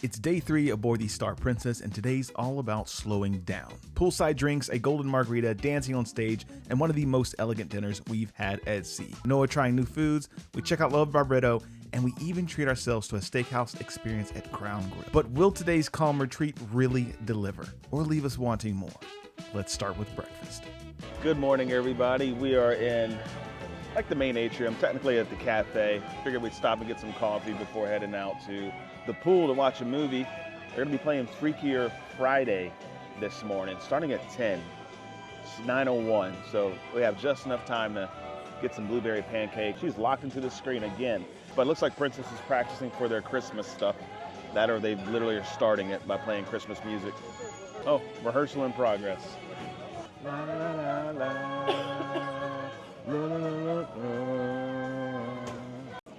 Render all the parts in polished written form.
It's day 3 aboard the Star Princess, and today's all about slowing down. Poolside drinks, a golden margarita, dancing on stage, and one of the most elegant dinners we've had at sea. Noah trying new foods, we check out Love Barbato, and we even treat ourselves to a steakhouse experience at Crown Grill. But will today's calm retreat really deliver, or leave us wanting more? Let's start with breakfast. Good morning, everybody. We are in like the main atrium, technically at the cafe. Figured we'd stop and get some coffee before heading out to the pool to watch a movie. They're gonna be playing Freakier Friday this morning, starting at 10. It's 9:01, so we have just enough time to get some blueberry pancakes. She's locked into the screen again, but it looks like Princess is practicing for their Christmas stuff. That or they literally are starting it by playing Christmas music. Oh, rehearsal in progress. La, la, la, la.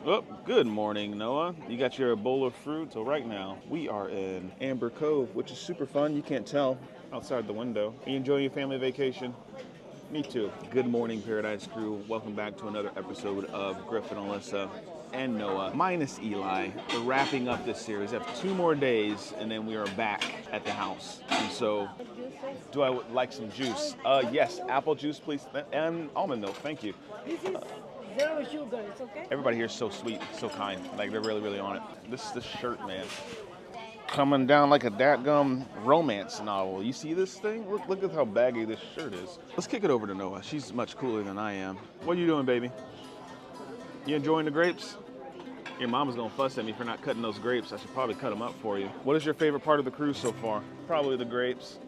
Oh, good morning, Noah. You got your bowl of fruit. So right now we are in Amber Cove, which is super fun. You can't tell outside the window. Are you enjoying your family vacation? Me too. Good morning, Paradise Crew. Welcome back to another episode of Griffin, Alyssa, and Noah, minus Eli. We're wrapping up this series. We have 2 more days, and then we are back at the house. And so, do I like some juice? Yes, apple juice, please, and almond milk. Thank you. This is 0 sugar, it's okay? Everybody here is so sweet, so kind. Like, they're really, really on it. This shirt, man. Coming down like a dadgum romance novel. You see this thing? Look at how baggy this shirt is. Let's kick it over to Noah. She's much cooler than I am. What are you doing, baby? You enjoying the grapes? Your mama's gonna fuss at me for not cutting those grapes. I should probably cut them up for you. What is your favorite part of the cruise so far? Probably the grapes.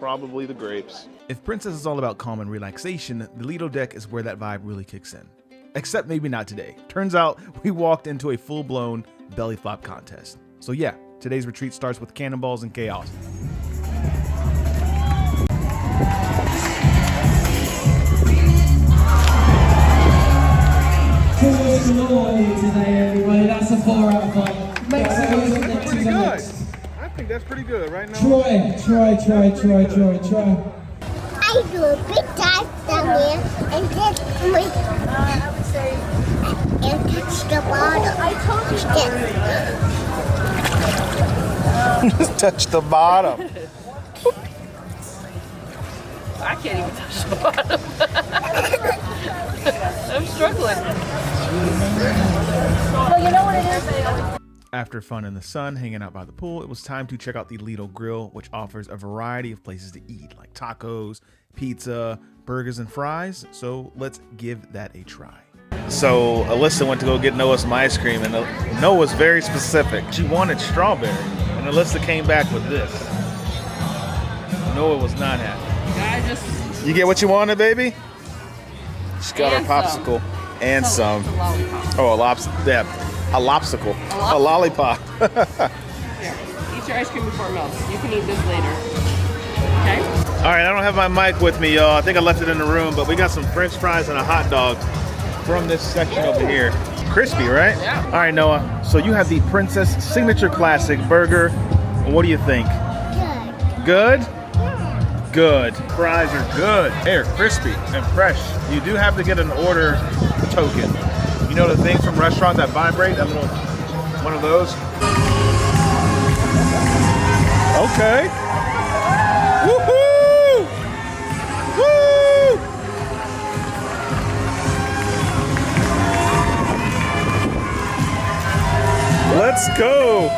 Probably the grapes. If Princess is all about calm and relaxation, the Lido deck is where that vibe really kicks in. Except maybe not today. Turns out we walked into a full-blown belly flop contest. So yeah, today's retreat starts with cannonballs and chaos. Today, everybody. That's a 4 out of 5. That's pretty good. I think that's pretty good right now. Try. I do a big dive down there and then I would say and touch the bottom. I told you. Just touch the bottom. I can't even touch the bottom. I'm struggling. Well, you know what it is? After fun in the sun, hanging out by the pool, it was time to check out the Lido Grill, which offers a variety of places to eat, like tacos, pizza, burgers, and fries. So let's give that a try. So Alyssa went to go get Noah some ice cream, and Noah was very specific. She wanted strawberry, and Alyssa came back with this. Noah was not happy. You get what you wanted, baby? She got her popsicle and some. Oh, a lopsicle. Yeah, a lopsicle. A lollipop. Here, eat your ice cream before it melts. You can eat this later. Okay? All right, I don't have my mic with me, y'all. I think I left it in the room, but we got some French fries and a hot dog from this section over here. Crispy, right? Yeah. All right, Noah. So you have the Princess Signature Classic burger. What do you think? Good. Good? Good. Fries are good. They're crispy and fresh. You do have to get an order token. You know the things from restaurants that vibrate? That little one of those? Okay. Woohoo! Woo! Let's go.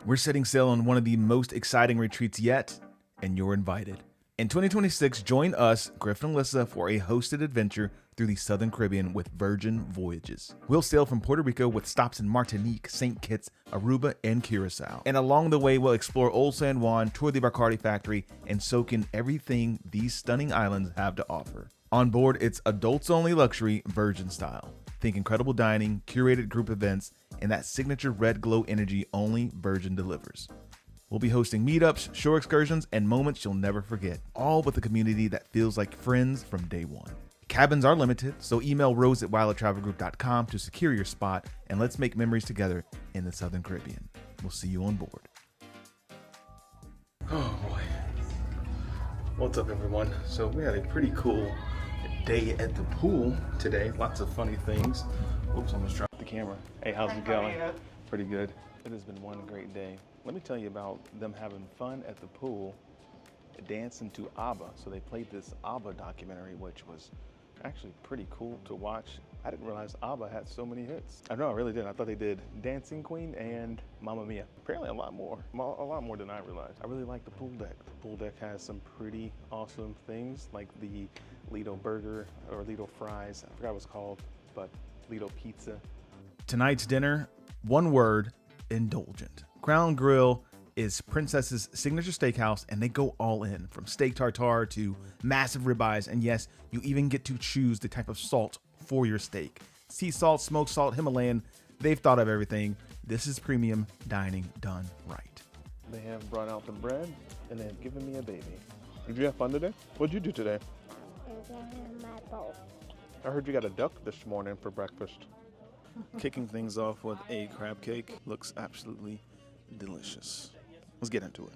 We're setting sail on one of the most exciting retreats yet, and you're invited. In 2026, join us, Griffin and Alyssa, for a hosted adventure through the Southern Caribbean with Virgin Voyages. We'll sail from Puerto Rico with stops in Martinique, St. Kitts, Aruba, and Curacao. And along the way, we'll explore Old San Juan, tour the Bacardi factory, and soak in everything these stunning islands have to offer. On board, it's adults-only luxury, Virgin style. Think incredible dining, curated group events, and that signature red glow energy only Virgin delivers. We'll be hosting meetups, shore excursions, and moments you'll never forget, all with a community that feels like friends from day one. Cabins are limited, so email rose@wildtravelgroup.com to secure your spot, and let's make memories together in the Southern Caribbean. We'll see you on board. Oh boy. What's up, everyone? So we had a pretty cool day at the pool today. Lots of funny things. Oops, almost dropped the camera. Hey, how's it going? Pretty good. It has been one great day. Let me tell you about them having fun at the pool, dancing to ABBA. So they played this ABBA documentary, which was actually pretty cool to watch. I didn't realize ABBA had so many hits. I know, I really didn't. I thought they did Dancing Queen and Mamma Mia. Apparently a lot more than I realized. I really like the pool deck. The pool deck has some pretty awesome things like the Lido burger or Lido fries. I forgot what it's called, but Lido pizza. Tonight's dinner, one word, indulgent. Crown Grill is Princess's signature steakhouse, and they go all in, from steak tartare to massive ribeyes, and yes, you even get to choose the type of salt for your steak. Sea salt, smoked salt, Himalayan, they've thought of everything. This is premium dining done right. They have brought out the bread, and they have given me a baby. Did you have fun today? What'd you do today? In my bowl. I heard you got a duck this morning for breakfast. Kicking things off with a crab cake. Looks absolutely delicious. Let's get into it.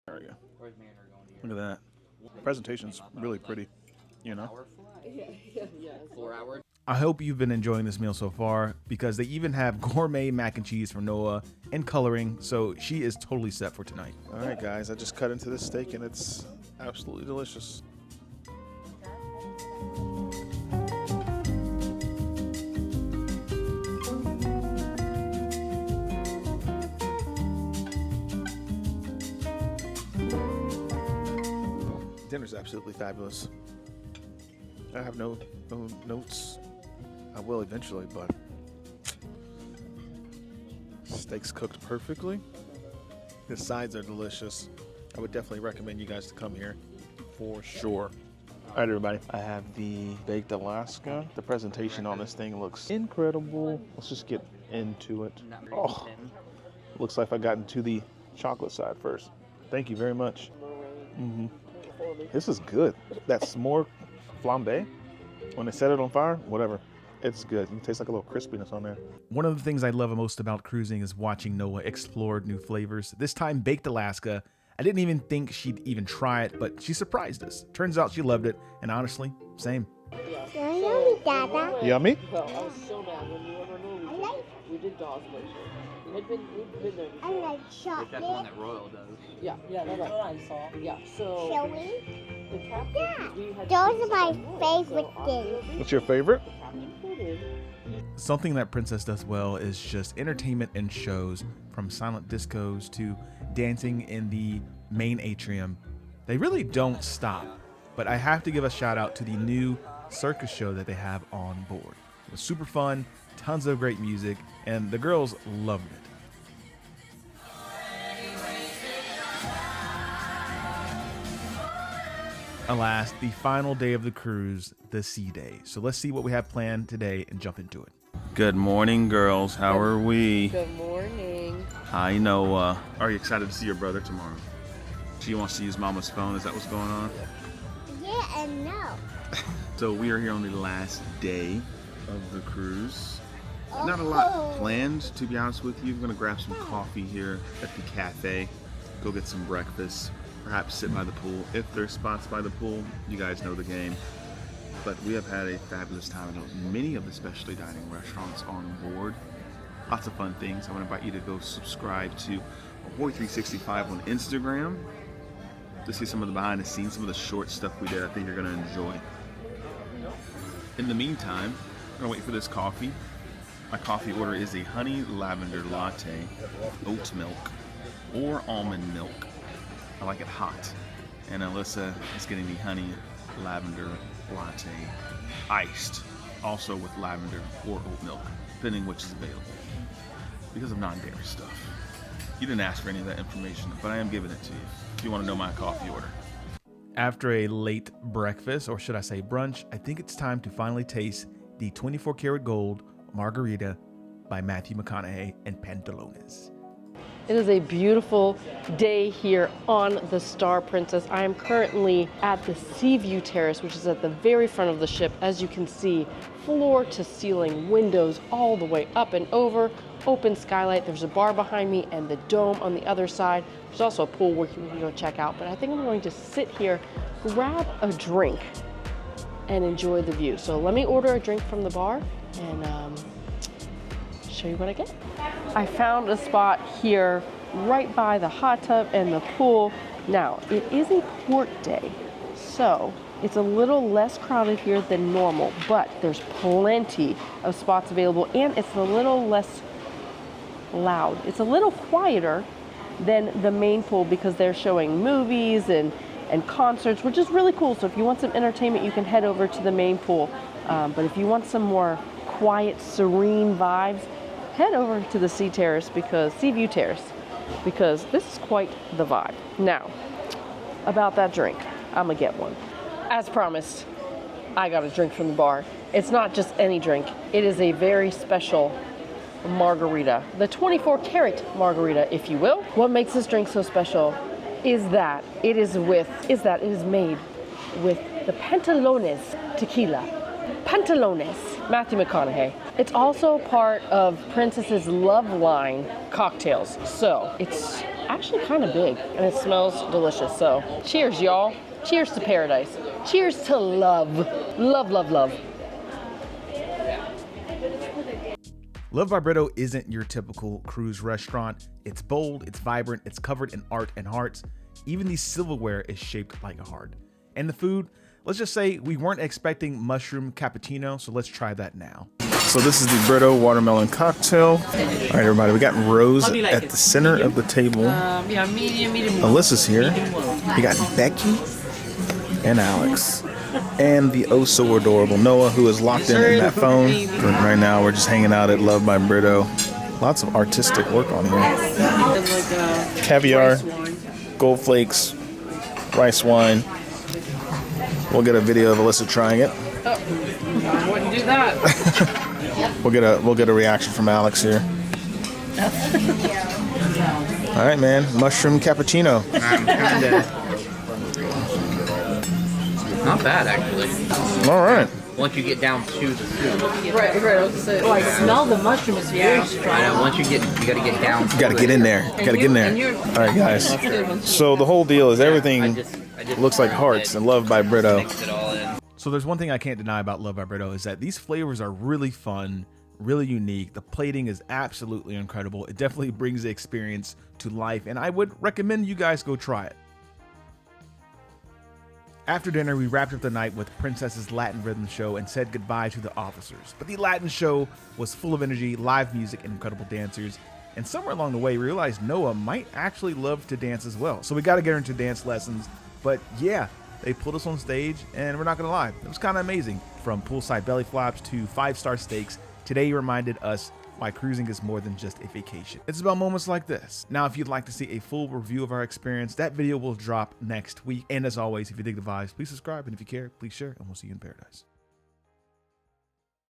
There we go. Look at that. The presentation's really pretty, you know? 4 hours. I hope you've been enjoying this meal so far, because they even have gourmet mac and cheese from Noah and coloring, so she is totally set for tonight. All right, guys, I just cut into this steak and it's absolutely delicious. Dinner's absolutely fabulous. I have no notes. I will eventually, but steak's cooked perfectly. The sides are delicious. I would definitely recommend you guys to come here for sure. All right, everybody. I have the baked Alaska. The presentation on this thing looks incredible. Let's just get into it. Oh, looks like I got into the chocolate side first. Thank you very much. This is good. That s'more flambe, when they set it on fire, whatever, it's good. It tastes like a little crispiness on there. One of the things I love most about cruising is watching Noah explore new flavors. This time, baked Alaska. I didn't even think she'd even try it, but she surprised us. Turns out she loved it, and honestly, same. Yummy, Dada. Yummy? Well, I was so mad when we went on our movie. We did Dawes Glacier. We'd been there I before. like chocolate. That's the one that Royal does. Yeah, that's what I saw. Yeah, so Shall we? the captain, we had Those are my favorite things. What's your favorite? The captain put in. Something that Princess does well is just entertainment and shows, from silent discos to dancing in the main atrium. They really don't stop, but I have to give a shout out to the new circus show that they have on board. It was super fun, tons of great music, and the girls loved it. Alas, the final day of the cruise, the sea day. So let's see what we have planned today and jump into it. Good morning, girls. How are we? Good morning. Hi, Noah. Are you excited to see your brother tomorrow? She wants to use Mama's phone. Is that what's going on? Yeah and no. So we are here on the last day of the cruise. Not a lot planned, to be honest with you. I'm gonna grab some coffee here at the cafe, go get some breakfast, perhaps sit by the pool. If there's spots by the pool, you guys know the game. But we have had a fabulous time at many of the specialty dining restaurants on board. Lots of fun things. I want to invite you to go subscribe to Ahoy365 on Instagram to see some of the behind the scenes, some of the short stuff we did. I think you're gonna enjoy. In the meantime, I'm gonna wait for this coffee. My coffee order is a honey lavender latte, oat milk, or almond milk. I like it hot. And Alyssa is getting the honey lavender latte iced, also with lavender or oat milk, depending which is available, because of non-dairy stuff. You didn't ask for any of that information, but I am giving it to you if you want to know my coffee order. After a late breakfast, or should I say brunch, I think it's time to finally taste the 24 karat gold margarita by Matthew McConaughey and Pantalones. It is a beautiful day here on the Star Princess. I am currently at the Sea View Terrace, which is at the very front of the ship. As you can see, floor to ceiling windows all the way up and over, open skylight. There's a bar behind me and the dome on the other side. There's also a pool where you can go check out, but I think I'm going to sit here, grab a drink, and enjoy the view. So let me order a drink from the bar and show you what I get. I found a spot here right by the hot tub and the pool. Now, it is a port day, so it's a little less crowded here than normal, but there's plenty of spots available and it's a little less loud. It's a little quieter than the main pool because they're showing movies and concerts, which is really cool. So if you want some entertainment, you can head over to the main pool. But if you want some more quiet, serene vibes, head over to the Sea Terrace Sea View Terrace, because this is quite the vibe. Now, about that drink, I'm gonna get one. As promised, I got a drink from the bar. It's not just any drink. It is a very special margarita, the 24 karat margarita, if you will. What makes this drink so special is that it is made with the Pantalones tequila. Pantalones, Matthew McConaughey. It's also part of Princess's Love line cocktails. So it's actually kind of big and it smells delicious. So cheers, y'all. Cheers to paradise. Cheers to love. Love, love, love. Love by Brito isn't your typical cruise restaurant. It's bold, it's vibrant, it's covered in art and hearts. Even the silverware is shaped like a heart. And the food, let's just say we weren't expecting mushroom cappuccino, so let's try that now. So this is the Brito watermelon cocktail. All right, everybody, we got Rose at the center of the table. Yeah, medium. Alyssa's here. We got Becky and Alex. And the oh so adorable Noah, who is locked in that phone. But right now, we're just hanging out at Love by Brito. Lots of artistic work on here. Caviar, gold flakes, rice wine. We'll get a video of Alyssa trying it. I wouldn't do that. We'll get a reaction from Alex here. All right, man. Mushroom cappuccino. Not bad, actually. All right. Once you get down to the food. Right. I smell the mushroom. It's very strong. I know. Once you gotta get down. You gotta get in there. You gotta get in there. All right, guys. So the whole deal is everything looks like hearts and Love by Brito. Mix it all in. So there's one thing I can't deny about Love by Brito is that these flavors are really fun, really unique. The plating is absolutely incredible. It definitely brings the experience to life, and I would recommend you guys go try it. After dinner, we wrapped up the night with Princess's Latin Rhythm Show and said goodbye to the officers. But the Latin show was full of energy, live music, and incredible dancers. And somewhere along the way, we realized Noah might actually love to dance as well. So we got to get her into dance lessons. But yeah, they pulled us on stage, and we're not going to lie, it was kind of amazing. From poolside belly flops to 5-star steaks, today reminded us why cruising is more than just a vacation. It's about moments like this. Now, if you'd like to see a full review of our experience, that video will drop next week. And as always, if you dig the vibes, please subscribe. And if you care, please share. And we'll see you in paradise.